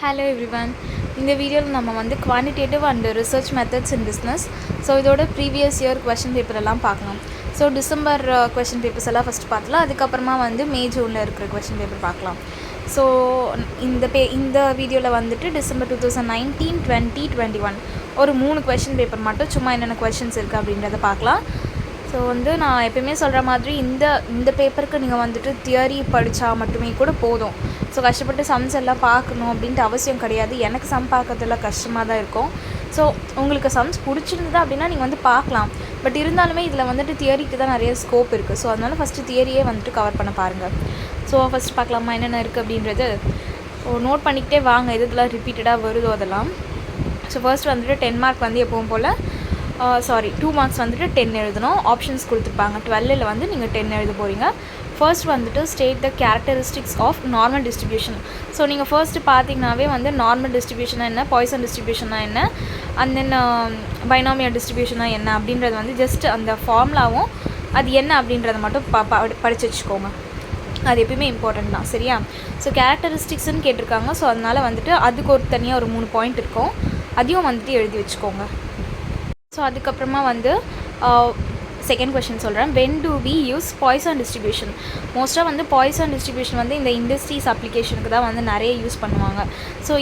Hello everyone. இந்த வீடியோவில் நம்ம வந்து quantitative and research methods in business இதோட ப்ரீவியஸ் இயர் கொஷின் பேப்பர் எல்லாம் பார்க்கலாம். டிசம்பர் கொஷின் பேப்பர்ஸ் எல்லாம் ஃபஸ்ட்டு பார்க்கலாம். அதுக்கப்புறமா வந்து மே ஜூனில் இருக்கிற கொஷின் பேப்பர் பார்க்கலாம். இந்த வீடியோவில் வந்துட்டு டிசம்பர் 2019, 20, 21 ஒரு 3 கொஷின் பேப்பர் மட்டும் சும்மா என்னென்ன கொஷின்ஸ் இருக்குது அப்படின்றத பார்க்கலாம். நான் எப்பயுமே சொல்கிற மாதிரி இந்த பேப்பருக்கு நீங்கள் வந்துட்டு தியரி படித்தா மட்டுமே கூட போதும். கஷ்டப்பட்டு சம்ஸ் எல்லாம் பார்க்கணும் அப்படின்ட்டு அவசியம் கிடையாது. எனக்கு சம் பார்க்கறதுல கஷ்டமாக தான் இருக்கும். உங்களுக்கு சம்ஸ் பிடிச்சிருந்தது அப்படின்னா நீங்கள் வந்து பார்க்கலாம். பட் இருந்தாலுமே இதில் வந்துட்டு தியரிக்கு தான் நிறைய ஸ்கோப் இருக்குது. அதனால் ஃபஸ்ட்டு தியரியே வந்துட்டு கவர் பண்ண பாருங்கள். ஃபஸ்ட்டு பார்க்கலாமா என்னென்ன இருக்குது அப்படின்றது. நோட் பண்ணிக்கிட்டே வாங்க, இதெல்லாம் ரிப்பீட்டடாக வருதோ அதெல்லாம். ஃபர்ஸ்ட் வந்துட்டு 10 மார்க் வந்து எப்பவும் போல் 2 மார்க்ஸ் வந்துட்டு 10 எழுதணும். ஆப்ஷன்ஸ் கொடுத்துருப்பாங்க. 12ல் வந்து நீங்கள் 10 எழுத போகிறீங்க. ஃபர்ஸ்ட் வந்துட்டு state the characteristics of normal distribution. நீங்கள் ஃபர்ஸ்ட்டு பார்த்தீங்கன்னாவே வந்து நார்மல் டிஸ்ட்ரிபியூஷனாக என்ன, பாய்சன் டிஸ்ட்ரிபியூஷனாக என்ன, அண்ட் தென் பைனாமியல் டிஸ்ட்ரிபியூஷனாக என்ன அப்படின்றது வந்து ஜஸ்ட் அந்த ஃபார்முலாவும் அது என்ன அப்படின்றத மட்டும் படித்து வச்சுக்கோங்க. அது எப்பயுமே இம்பார்ட்டன்ட் தான், சரியா? கேரக்டரிஸ்டிக்ஸ்ன்னு கேட்டிருக்காங்க. அதனால் வந்துட்டு அதுக்கு ஒரு தனியாக ஒரு 3 பாயிண்ட் இருக்கும். அதையும் வந்துட்டு எழுதி வச்சுக்கோங்க. அதுக்கப்புறமா வந்து செகண்ட் கொஷின் சொல்கிறேன். When do we use Poisson distribution? மோஸ்ட்டாக வந்து பாய்சன் டிஸ்ட்ரிபியூஷன் வந்து இந்த இண்டஸ்ட்ரீஸ் அப்ளிகேஷனுக்கு தான் வந்து நிறைய யூஸ் பண்ணுவாங்க.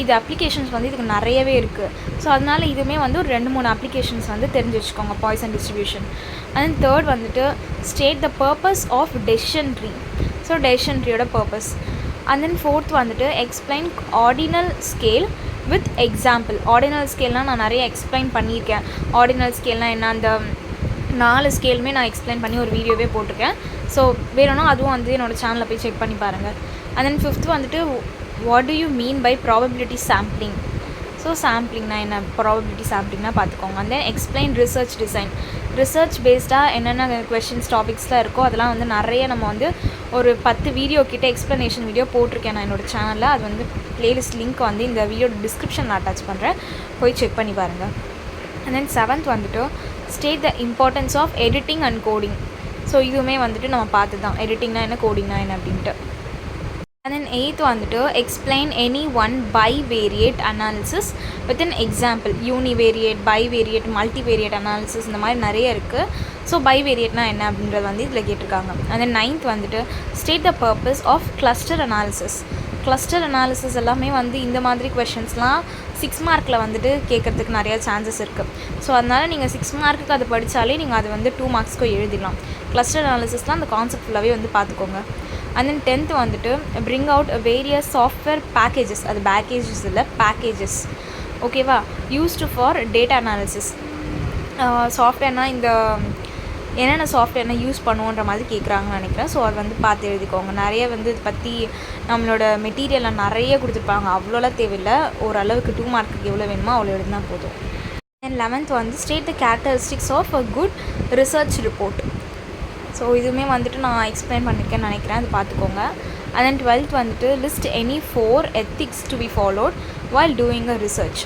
இது அப்ளிகேஷன்ஸ் வந்து இதுக்கு நிறையவே இருக்குது. அதனால் இதுவுமே வந்து ஒரு 2-3 அப்ளிகேஷன்ஸ் வந்து தெரிஞ்சு வச்சுக்கோங்க, பாய்சன் டிஸ்ட்ரிபியூஷன். அண்ட் தேர்ட் வந்துட்டு state the purpose of decision tree. Decision ட்ரீயோட பர்பஸ். அண்ட் தென் ஃபோர்த் வந்துட்டு explain ordinal scale with example. Ordinal ஸ்கேல்னால் நான் நிறைய எக்ஸ்பிளைன் பண்ணியிருக்கேன். ஆர்டினல் ஸ்கேல்னால் என்ன, அந்த 4 ஸ்கேலுமே நான் எக்ஸ்பிளைன் பண்ணி ஒரு வீடியோவே போட்டிருக்கேன். வேணும்னா அதுவும் வந்து என்னோடய சேனலில் போய் செக் பண்ணி பாருங்கள். அண்ட் தென் ஃபிஃப்த் வந்துட்டு what do you mean by probability sampling? சாம்பிளிங்னா என்ன, ப்ராபபிலிட்டி சாம்பிளிங்னா பார்த்துக்கோங்க. And then explain research design. Research பேஸ்டாக என்னென்ன கொஷின்ஸ் டாபிக்ஸ்லாம் இருக்கோ அதெல்லாம் வந்து நிறைய நம்ம வந்து ஒரு 10 வீடியோ கிட்ட எக்ஸ்ப்ளனேஷன் வீடியோ போட்டிருக்கேன் நான் என்னோடய சேனலில். அது வந்து ப்ளேலிஸ்ட் லிங்க் வந்து இந்த வீடியோ டிஸ்கிரிப்ஷனில் அட்டாச் பண்ணுறேன், போய் செக் பண்ணி பாருங்கள். அண்ட் தென் 7th வந்துட்டு state the importance of editing and coding. இதுவுமே வந்துட்டு நம்ம பார்த்து தான் எடிட்டிங்னா என்ன, கோடிங்னா என்ன அப்படின்ட்டு. அண்ட் தென் 8th வந்துட்டு explain any one bivariate analysis with an example. Univariate, bivariate, multivariate analysis இந்த மாதிரி நிறைய இருக்குது. பைவேரியேட்னா என்ன அப்படின்றது வந்து இதில் கேட்டிருக்காங்க. அண்ட் தென் 9th வந்துட்டு state the purpose of cluster analysis. Cluster analysis எல்லாமே வந்து இந்த மாதிரி கொஷின்ஸ்லாம் 6 மார்க்கில் வந்துட்டு கேட்குறதுக்கு நிறையா சான்சஸ் இருக்குது. அதனால் நீங்கள் 6 மார்க்குக்கு அதை படித்தாலே நீங்கள் அது வந்து 2 மார்க்ஸ்க்கோ எழுதிடலாம். கிளஸ்டர் அனாலிசிஸ்லாம் அந்த கான்செப்ட் ஃபுல்லாகவே வந்து பார்த்துக்கோங்க. அண்ட் தென் 10th வந்துட்டு bring out various software packages. அது பேக்கேஜஸ் இல்லை, பேக்கேஜஸ், ஓகேவா, யூஸ்டு ஃபார் டேட்டா அனாலிசிஸ். சாஃப்ட்வேர்னால் இந்த என்னென்ன சாஃப்ட்வேர்னால் யூஸ் பண்ணுவோன்ற மாதிரி கேட்குறாங்கன்னு நினைக்கிறேன். அது வந்து பார்த்து எழுதிக்கோங்க. நிறைய வந்து இதை பற்றி நம்மளோட மெட்டீரியலில் நிறைய கொடுத்துருப்பாங்க. அவ்வளோலாம் தேவையில்லை, ஓரளவுக்கு 2 மார்க்குக்கு எவ்வளோ வேணுமோ அவ்வளோ எழுதினா போதும். அண்ட் 11th வந்து state the characteristics of a good research report. இதுவுமே வந்துட்டு நான் எக்ஸ்பிளைன் பண்ணியிருக்கேன்னு நினைக்கிறேன், அது பார்த்துக்கோங்க. அண்ட் தென் 12th வந்துட்டு list any 4 ethics to be followed while doing a research.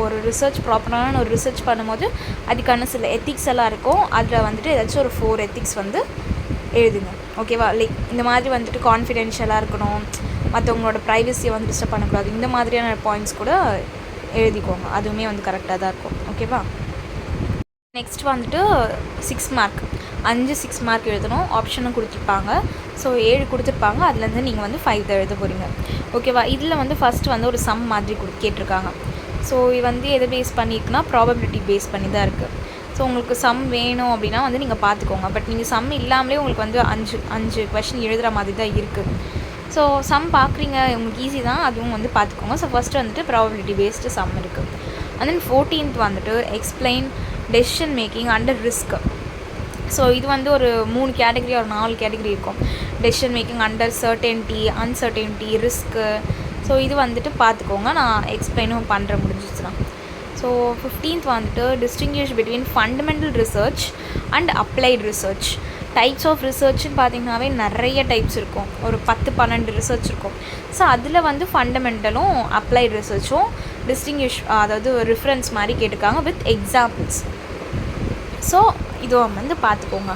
ஒரு ரிசர்ச் ப்ராப்பரான ஒரு ரிசர்ச் பண்ணும்போது அதுக்கான சில எத்திக்ஸ் எல்லாம் இருக்கும். அதில் வந்துட்டு ஏதாச்சும் ஒரு 4 ethics வந்து எழுதுங்க, ஓகேவா? இந்த மாதிரி வந்துட்டு கான்ஃபிடென்ஷியலாக இருக்கணும், மற்றவங்களோட ப்ரைவசியை வந்து டிஸ்டர்ப் பண்ணக்கூடாது, இந்த மாதிரியான பாயிண்ட்ஸ் கூட எழுதிக்கோங்க. அதுவுமே வந்து கரெக்டாக தான் இருக்கும், ஓகேவா? நெக்ஸ்ட் வந்துட்டு 6 மார்க் 6 மார்க் எழுதணும். ஆப்ஷனும் கொடுத்துருப்பாங்க. 7 கொடுத்துருப்பாங்க. அதுலேருந்து நீங்கள் வந்து 5 எழுத போகிறீங்க, ஓகேவா? இதில் வந்து ஃபஸ்ட்டு வந்து ஒரு சம் மாதிரி கேட்டிருக்காங்க. இது வந்து எதை பேஸ் பண்ணியிருக்குன்னா ப்ராபபிலிட்டி பேஸ் பண்ணி தான் இருக்குது. உங்களுக்கு சம் வேணும் அப்படின்னா வந்து நீங்கள் பார்த்துக்கோங்க. பட் நீங்கள் சம் இல்லாமலே உங்களுக்கு வந்து 5 கொஷின் எழுதுகிற மாதிரி தான் இருக்குது. சம் பார்க்குறீங்க, உங்களுக்கு ஈஸி தான், அதுவும் வந்து பார்த்துக்கோங்க. ஃபஸ்ட்டு வந்துட்டு ப்ராபபிலிட்டி பேஸ்டு சம் இருக்குது. அண்ட் தென் 14th வந்துட்டு explain decision making under risk. இது வந்து ஒரு 3 கேட்டகரி ஒரு 4 கேட்டகரி இருக்கும். Decision making under certainty, uncertainty, risk. இது வந்துட்டு பார்த்துக்கோங்க, நான் எக்ஸ்பிளைனும் பண்ணுறேன் முடிஞ்சிச்சுன்னா. 15th வந்துட்டு distinguish between fundamental research and applied research. Types of ரிசர்ச்னு பார்த்திங்கனாவே நிறைய டைப்ஸ் இருக்கும், ஒரு 10-12 ரிசர்ச் இருக்கும். அதில் வந்து ஃபண்டமெண்டலும் அப்ளைட் ரிசர்ச்சும் டிஸ்டிங்விஷ், அதாவது ஒரு ரிஃபரன்ஸ் மாதிரி கேட்டிருக்காங்க வித் எக்ஸாம்பிள்ஸ். இதுவும் வந்து பார்த்துக்கோங்க.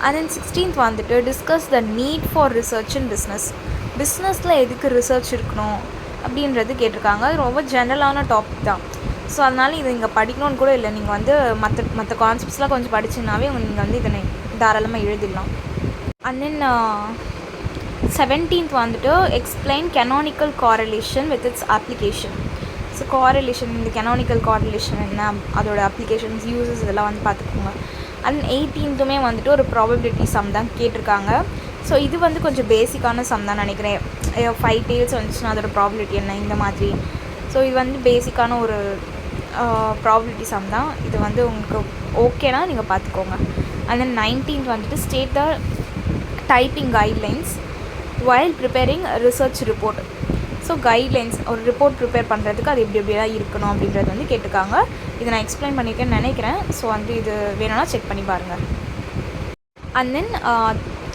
அண்ட் தென் 16th வந்துட்டு discuss the need for research in business. பிஸ்னஸில் எதுக்கு ரிசர்ச் இருக்கணும், அப்படின்றது கேட்டிருக்காங்க. அது ரொம்ப ஜென்ரலான டாபிக் தான். ஸோ அதனால் இது இங்கே படிக்கணும்னு கூட இல்லை. நீங்கள் வந்து மற்ற கான்செப்ட்ஸ்லாம் கொஞ்சம் படிச்சிங்கனாவே நீங்கள் வந்து இதனை தாராளமாக எழுதிடலாம். அண்ட் தென் 17th வந்துட்டு explain canonical correlation with it's application. So correlation, இந்த கெனானிக்கல் காரலேஷன் என்ன, அதோட அப்ளிகேஷன்ஸ், யூசஸ் இதெல்லாம் வந்து பார்த்துக்கோங்க. அண்ட் 18th வந்துட்டு ஒரு ப்ராபபிலிட்டி சம் தான் கேட்டிருக்காங்க. ஸோ இது வந்து கொஞ்சம் பேசிக்கான சம் தான் நினைக்கிறேன். 5 டேல்ஸ் வந்துச்சுன்னா அதோட ப்ராபபிலிட்டி என்ன, இந்த மாதிரி. ஸோ இது வந்து பேசிக்கான ஒரு ப்ராபபிலிட்டி சம் தான். இது வந்து உங்களுக்கு ஓகேனா நீங்கள் பார்த்துக்கோங்க. அண்ட் தென் 19th வந்துட்டு state the typing guidelines while preparing a research report. So guidelines, ஒரு ரிப்போர்ட் ப்ரிப்பேர் பண்ணுறதுக்கு அது எப்படிலாம் இருக்கணும் அப்படின்றது வந்து கேட்டிருக்காங்க. இதை நான் எக்ஸ்பிளைன் பண்ணியிருக்கேன்னு நினைக்கிறேன். ஸோ வந்து இது வேணும்னா செக் பண்ணி பாருங்கள். And then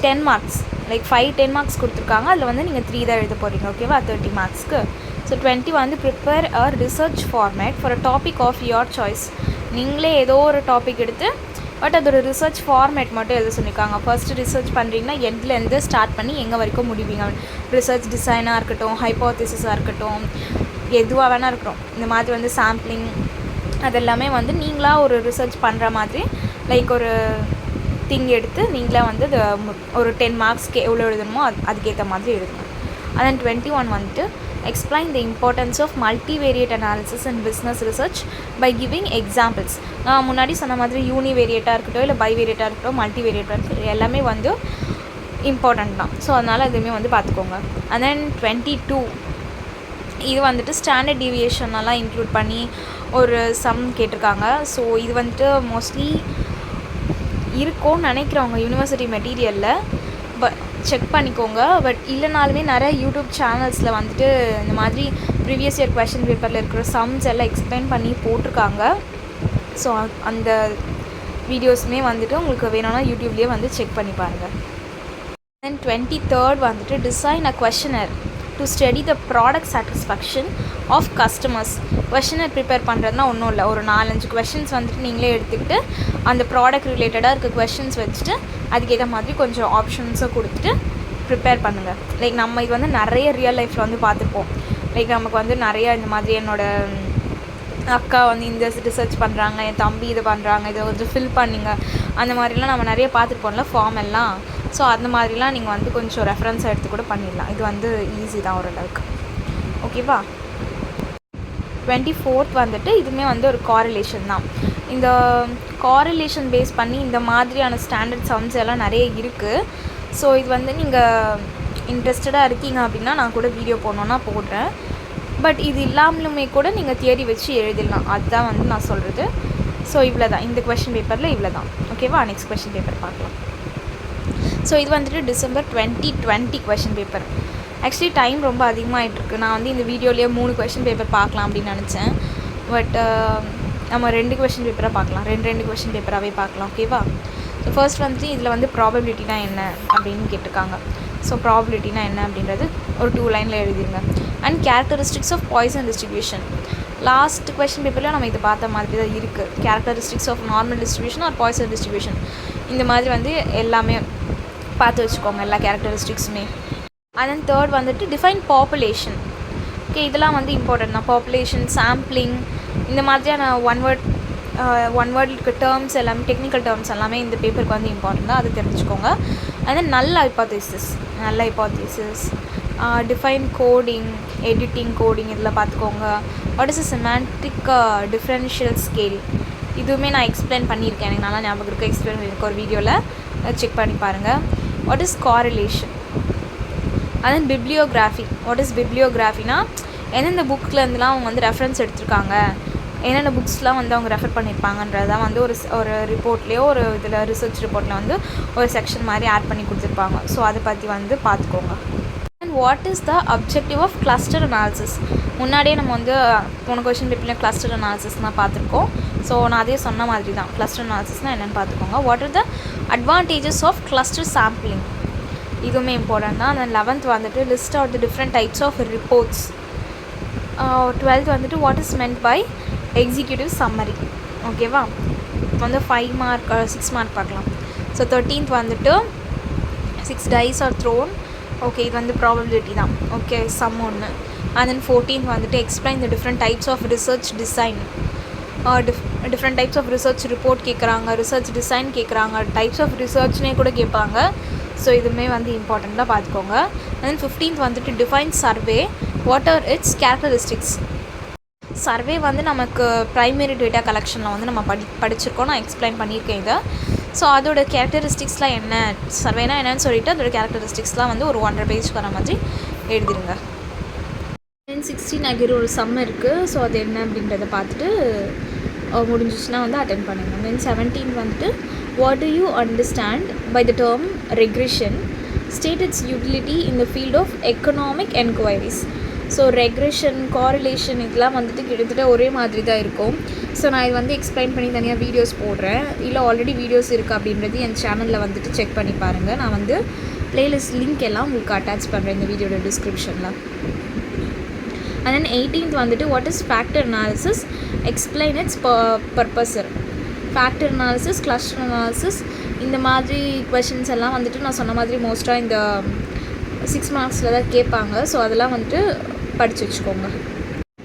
10 marks, like 5 10 marks கொடுத்துருக்காங்க. அதில் வந்து நீங்கள் 3 தான் எழுத போகிறீங்க, ஓகேவா, 30 மார்க்ஸ்க்கு. ஸோ 20 வந்து prepare a research format for a topic of your choice. நீங்களே ஏதோ ஒரு டாபிக் எடுத்து பட் அதோட ரிசர்ச் ஃபார்மேட் மட்டும் எழுத சொல்லியிருக்காங்க. ஃபர்ஸ்ட்டு ரிசர்ச் பண்ணுறீங்கன்னா எண்ட்லேருந்து ஸ்டார்ட் பண்ணி எங்கே வரைக்கும் முடிவீங்க. ரிசர்ச் டிசைனாக இருக்கட்டும், ஹைப்போதீசிஸாக இருக்கட்டும், எதுவாக வேணால் இருக்கட்டும். இந்த மாதிரி வந்து சாம்பிளிங் அதெல்லாமே வந்து நீங்களாக ஒரு ரிசர்ச் பண்ணுற மாதிரி லைக் ஒரு திங் எடுத்து நீங்களாக வந்து ஒரு 10 மார்க்ஸ்க்கு எவ்வளோ எழுதணுமோ அதுக்கேற்ற மாதிரி எழுதணும். And then 21 வந்துட்டு explain the importance of multivariate analysis in business research by giving examples. நான் முன்னாடி சொன்ன மாதிரி யூனிவேரியேட்டாக இருக்கட்டும், இல்லை பைவேரியேட்டாக இருக்கட்டும், மல்டிவேரியேட்டாக இருக்கட்டும், எல்லாமே வந்து இம்பார்ட்டண்ட் தான். ஸோ அதனால் எதுவுமே வந்து பார்த்துக்கோங்க. And then 22 இது வந்துட்டு ஸ்டாண்டர்ட் டீவியேஷனெல்லாம் இன்க்ளூட் பண்ணி ஒரு சம் கேட்டிருக்காங்க. ஸோ இது வந்துட்டு மோஸ்ட்லி இருக்கும்னு நினைக்கிறவங்க யூனிவர்சிட்டி மெட்டீரியலில் செக் பண்ணிக்கோங்க. பட் இல்லைனாலுமே நிறைய யூடியூப் சேனல்ஸில் வந்துட்டு இந்த மாதிரி ப்ரீவியஸ் இயர் கொஷின் பேப்பரில் இருக்கிற சம்ஸ் எல்லாம் எக்ஸ்பிளைன் பண்ணி போட்டிருக்காங்க. ஸோ அந்த வீடியோஸுமே வந்துட்டு உங்களுக்கு வேணும்னா யூடியூப்லேயே வந்து செக் பண்ணி பாருங்கள். தென் 23rd வந்துட்டு design a questionnaire to study the product satisfaction of customers. Questionnaire prepare பண்ணுறதுனா ஒன்றும் இல்லை, ஒரு 4-5 கொஷின்ஸ் வந்துட்டு நீங்களே எடுத்துக்கிட்டு அந்த ப்ராடக்ட் ரிலேட்டடாக இருக்க கொஷின்ஸ் வச்சுட்டு அதுக்கேற்ற மாதிரி கொஞ்சம் ஆப்ஷன்ஸை கொடுத்துட்டு ப்ரிப்பேர் பண்ணுங்கள். லைக் நம்ம இது வந்து நிறைய ரியல் லைஃப்பில் வந்து பார்த்துருப்போம். லைக் நமக்கு வந்து நிறையா இந்த மாதிரி என்னோடய அக்கா வந்து இந்த ரிசர்ச் பண்ணுறாங்க, என் தம்பி இதை பண்ணுறாங்க, இதை கொஞ்சம் ஃபில் பண்ணிங்க, அந்த மாதிரிலாம் நம்ம நிறைய பார்த்துருப்போம்ல ஃபார்ம் எல்லாம். ஸோ அந்த மாதிரிலாம் நீங்கள் வந்து கொஞ்சம் ரெஃபரன்ஸ் எடுத்து கூட பண்ணிடலாம். இது வந்து ஈஸி தான் ஓரளவுக்கு, ஓகேவா. 24th வந்துட்டு இதுவுமே வந்து ஒரு காரிலேஷன் தான். இந்த காரிலேஷன் பேஸ் பண்ணி இந்த மாதிரியான ஸ்டாண்டர்ட் சம்ஸ் எல்லாம் நிறைய இருக்குது. ஸோ இது வந்து நீங்கள் இன்ட்ரெஸ்டடாக இருக்கீங்க அப்படின்னா நான் கூட வீடியோ போடணுன்னா போடுறேன். பட் இது இல்லாமலுமே கூட நீங்கள் தியரி வச்சு எழுதிடலாம், அதுதான் வந்து நான் சொல்கிறது. ஸோ இவ்வளோ தான் இந்த கொஷின் பேப்பரில், இவ்வளோ தான், ஓகேவா. நெக்ஸ்ட் கொஷின் பேப்பர் பார்க்கலாம். ஸோ இது வந்துட்டு December 2020 question paper. Actually time ரொம்ப அதிகமாகிட்டுருக்கு. நான் வந்து இந்த வீடியோலேயே 3 கொஷின் பேப்பர் பார்க்கலாம் அப்படின்னு நினச்சேன். பட் நம்ம 2 கொஷின் பேப்பராக பார்க்கலாம், 2 கொஷின் பேப்பராகவே பார்க்கலாம், ஓகேவா. ஸோ ஃபர்ஸ்ட் வந்துட்டு இதில் வந்து ப்ராபபிலிட்டினா என்ன அப்படின்னு கேட்டிருக்காங்க. ஸோ ப்ராபபிலிட்டினா என்ன அப்படின்றது ஒரு 2 லைனில் எழுதிருங்க. And characteristics of poison distribution. Last question பேப்பரில் நம்ம இது பார்த்த மாதிரி தான் இருக்குது. Characteristics of normal distribution or poison distribution, இந்த மாதிரி வந்து எல்லாமே பார்த்து வச்சுக்கோங்க, எல்லா கேரக்டரிஸ்டிக்ஸுமே. அண்ட் தென் தேர்ட் வந்துட்டு டிஃபைன் பாப்புலேஷன். ஓகே, இதெல்லாம் வந்து இம்பார்ட்டன்ட் தான். பாப்புலேஷன், சாம்பிளிங், இந்த மாதிரியான ஒன் வேர்ட் இருக்க டேர்ம்ஸ் எல்லாமே, டெக்னிக்கல் டேர்ம்ஸ் எல்லாமே இந்த பேப்பருக்கு வந்து இம்பார்ட்டன்ட் தான், அது தெரிஞ்சுக்கோங்க. அண்ட் தென் நல்ல hypothesis, define coding, editing, coding இதில் பார்த்துக்கோங்க. What is a semantic differential scale, இதுவுமே நான் எக்ஸ்பிளைன் பண்ணியிருக்கேன், எனக்கு நல்லா ஞாபகம் இருக்குது, எக்ஸ்பிளைன் பண்ணியிருக்கேன் ஒரு வீடியோவில், செக் பண்ணி பாருங்கள். What is correlation. And then bibliography. What is பிப்ளியோகிராஃபினா எந்தெந்த புக்கிலேருந்துலாம் அவங்க வந்து ரெஃபரன்ஸ் எடுத்திருக்காங்க, என்னென்ன புக்ஸ்லாம் வந்து அவங்க ரெஃபர் பண்ணியிருப்பாங்கன்றதான் வந்து ஒரு ரிப்போர்ட்லேயோ ஒரு இதில் ரிசர்ச் ரிப்போர்ட்டில் வந்து ஒரு செக்ஷன் மாதிரி ஆட் பண்ணி கொடுத்துருப்பாங்க. ஸோ அதை பற்றி வந்து பார்த்துக்கோங்க. And what is the objective of cluster analysis. முன்னாடியே நம்ம வந்து போன கொஷின் பேப்பரில் கிளஸ்டர் அனாலிசிஸ் தான் பார்த்துருக்கோம். ஸோ நான் அதே சொன்ன மாதிரி தான், கிளஸ்டர் அனாலிசிஸ்னால் என்னென்னு பார்த்துக்கோங்க. What are the advantages of cluster sampling, இதுவுமே இம்பார்ட்டன்ட் தான். அந்த 11th வந்துட்டு list of the different types of reports. 12th வந்துட்டு what is meant by executive summary, ஓகேவா. வந்து 5 மார்க் 6 மார்க் பார்க்கலாம். ஸோ 13th வந்துட்டு 6 dice are thrown. ஓகே, இது வந்து ப்ராபபிலிட்டி தான், ஓகே, சம் ஒன்று. அண்ட் தென் 14th வந்துட்டு explain the different types of research design. Different types of research report கேட்குறாங்க, ரிசர்ச் டிசைன் கேட்குறாங்க, டைப்ஸ் ஆஃப் ரிசர்ச்னே கூட கேட்பாங்க. ஸோ இதுவுமே வந்து இம்பார்ட்டண்ட்டாக பார்த்துக்கோங்க. அண்ட் தென் 15th வந்துட்டு define survey, what are it's characteristics. Survey வந்து நமக்கு ப்ரைமரி டேட்டா கலெக்ஷனில் வந்து நம்ம படிச்சிருக்கோம், நான் எக்ஸ்பிளைன் பண்ணியிருக்கேன் இதை. ஸோ அதோட கேரக்டரிஸ்டிக்ஸ்லாம் என்ன, சர்வேனா என்னன்னு சொல்லிவிட்டு அதோட கேரக்டரிஸ்டிக்ஸ்லாம் வந்து ஒரு 1.5 பேஜ் வர மாதிரி எழுதிடுங்க. 16 ஆகிற ஒரு சம் இருக்குது. ஸோ அது என்ன அப்படின்றத பார்த்துட்டு முடிஞ்சிச்சுன்னா வந்து அட்டென்ட் பண்ணுங்கள். தென் 17 வந்துட்டு what do you understand by the term regression, state its utility in the field of economic enquiries. So regression, correlation இதெல்லாம் வந்துட்டு கிட்டத்தட்ட ஒரே மாதிரி தான் இருக்கும். ஸோ நான் இது வந்து எக்ஸ்பிளைன் பண்ணி தனியாக வீடியோஸ் போடுறேன், இல்லை ஆல்ரெடி வீடியோஸ் இருக்குது அப்படின்றது என் சேனலில் வந்துட்டு செக் பண்ணி பாருங்கள். நான் வந்து ப்ளேலிஸ்ட் லிங்க் எல்லாம் உங்களுக்கு அட்டாச் பண்ணுறேன் இந்த வீடியோட டிஸ்கிரிப்ஷனில். அண்ட் தென் 18th வந்துட்டு what is factor analysis, explain its purpose. Factor analysis, cluster analysis இந்த மாதிரி கொஷின்ஸ் எல்லாம் வந்துட்டு நான் சொன்ன மாதிரி மோஸ்ட்டாக இந்த 6 மார்க்ஸில் தான் கேட்பாங்க. ஸோ அதெல்லாம் வந்துட்டு படித்து வச்சுக்கோங்க.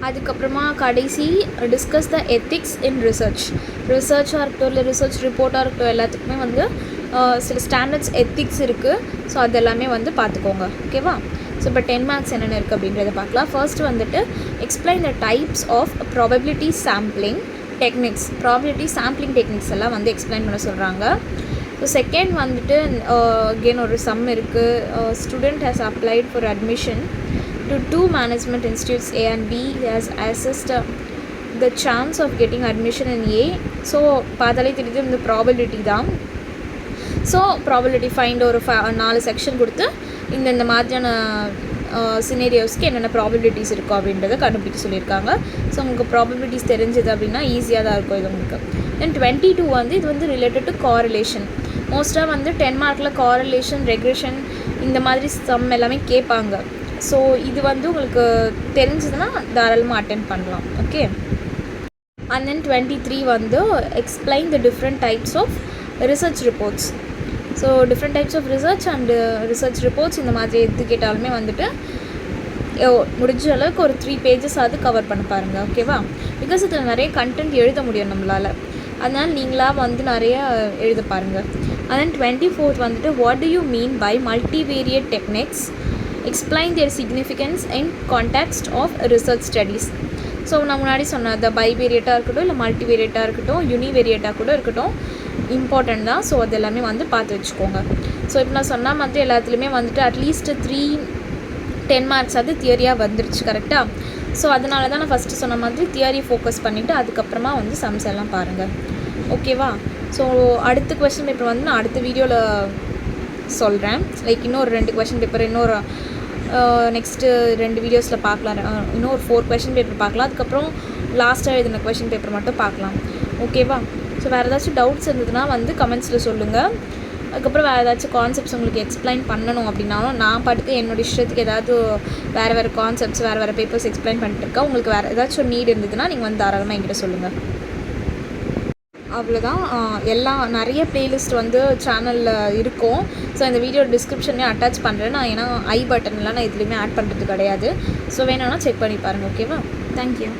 அதுக்கப்புறமா கடைசி discuss the ethics in research. ரிசர்ச்சாக இருக்கட்டும் இல்லை ரிசர்ச் ரிப்போர்ட்டாக இருக்கட்டும் எல்லாத்துக்குமே வந்து சில ஸ்டாண்டர்ட்ஸ் எத்திக்ஸ் இருக்குது. ஸோ அது எல்லாமே வந்து பார்த்துக்கோங்க. ஓகேவா? ஸோ இப்போ 10 மார்க்ஸ் என்னென்ன இருக்குது அப்படின்றத பார்க்கலாம். ஃபர்ஸ்ட் வந்துட்டு explain the types of probability sampling techniques. Probability sampling techniques எல்லாம் வந்து எக்ஸ்பிளைன் பண்ண சொல்கிறாங்க. ஸோ செகண்ட் வந்துட்டு அகெயின் ஒரு சம் இருக்குது. Student has applied for admission to 2 management institutes A and B. He has assessed the chance of getting admission in A. So பார்த்தாலே தெரியுது இந்த ப்ராபபிலிட்டி தான். ஸோ ப்ராபபிலிட்டி ஃபைண்ட் ஒரு 4 செக்ஷன் கொடுத்து இந்த மாதிரியான சினேரியோஸ்க்கு என்னென்ன ப்ராபபிலிட்டிஸ் இருக்கும் அப்படின்றத கண்டுபிடிக்க சொல்லியிருக்காங்க. ஸோ உங்களுக்கு ப்ராபபிலிட்டிஸ் தெரிஞ்சது அப்படின்னா ஈஸியாக தான் இருக்கும் இது உங்களுக்கு. தென் 22 வந்து இது வந்து ரிலேட்டட் டு காரிலேஷன். மோஸ்ட்டாக வந்து 10 மார்க்கில் காரிலேஷன், ரெக்ரெஷன் இந்த மாதிரி சம் எல்லாமே கேட்பாங்க. ஸோ இது வந்து உங்களுக்கு தெரிஞ்சதுன்னா தாராளமாக அட்டென்ட் பண்ணலாம். ஓகே. அண்ட் தென் 23 வந்து explain the different types of research reports. So different types of research and research reports இந்த மாதிரி எது கேட்டாலுமே வந்துட்டு முடிஞ்ச அளவுக்கு ஒரு 3 pages ஆகுது கவர் பண்ண பாருங்கள். ஓகேவா? பிகாஸ் இதில் நிறைய கண்டென்ட் எழுத முடியும் நம்மளால், அதனால் நீங்களாக வந்து நிறைய எழுத பாருங்கள். அண்ட் தென் 24th வந்துட்டு what do you mean by multivariate techniques, explain their significance in context of research studies. So நான் முன்னாடி சொன்ன அந்த பைவேரியட்டாக இருக்கட்டும் இல்லை மல்டிவேரியட்டாக இருக்கட்டும் யூனிவேரியட்டாக கூட இருக்கட்டும் இம்பார்ட்டண்ட் தான். ஸோ அது எல்லாமே வந்து பார்த்து வச்சுக்கோங்க. ஸோ இப்போ நான் சொன்ன மாதிரி எல்லாத்துலேயுமே வந்துட்டு அட்லீஸ்ட் 10 மார்க்ஸ் அது தியரியாக வந்துருச்சு. கரெக்டாக? ஸோ அதனால தான் நான் ஃபஸ்ட்டு சொன்ன மாதிரி தியரி ஃபோக்கஸ் பண்ணிவிட்டு அதுக்கப்புறமா வந்து சம்ஸ் எல்லாம் பாருங்கள். ஓகேவா? ஸோ அடுத்த கொஸ்டின் பேப்பர் வந்து நான் அடுத்த வீடியோவில் சொல்கிறேன். லைக் இன்னொரு 2 கொஸ்டின் பேப்பர் இன்னொரு நெக்ஸ்ட்டு 2 வீடியோஸில் பார்க்கலாம். இன்னும் ஒரு 4 கொஸ்டின் பேப்பர் பார்க்கலாம். அதுக்கப்புறம் லாஸ்ட்டாக எழுதின கொஸ்டின் பேப்பர் மட்டும் பார்க்கலாம். ஓகேவா? ஸோ வேறு ஏதாச்சும் டவுட்ஸ் இருந்ததுன்னா வந்து கமெண்ட்ஸில் சொல்லுங்கள். அதுக்கப்புறம் வேறு ஏதாச்சும் கான்செப்ட்ஸ் உங்களுக்கு எக்ஸ்பிளைன் பண்ணணும் அப்படின்னாலும் நான் பாட்டுக்கு என்னோடய இஷ்டத்துக்கு ஏதாவது வேறு கான்செப்ட்ஸ் வேறு பேப்பர்ஸ் எக்ஸ்பிளைன் பண்ணிட்டுருக்கேன். உங்களுக்கு வேறு ஏதாச்சும் நீட் இருந்ததுன்னா நீங்கள் வந்து தாராளமாக என்கிட்ட சொல்லுங்கள். அவ்வளோதான். எல்லாம் நிறைய ப்ளேலிஸ்ட் வந்து சேனலில் இருக்கும். ஸோ இந்த வீடியோ டிஸ்கிரிப்ஷன்லேயும் அட்டாச் பண்ணுறேன் நான். ஏன்னா ஐ பட்டன்லாம் நான் எதுலேயுமே ஆட் பண்ணுறது கிடையாது. ஸோ வேணும்னா செக் பண்ணி பாருங்கள். ஓகேவா? தேங்க்யூ.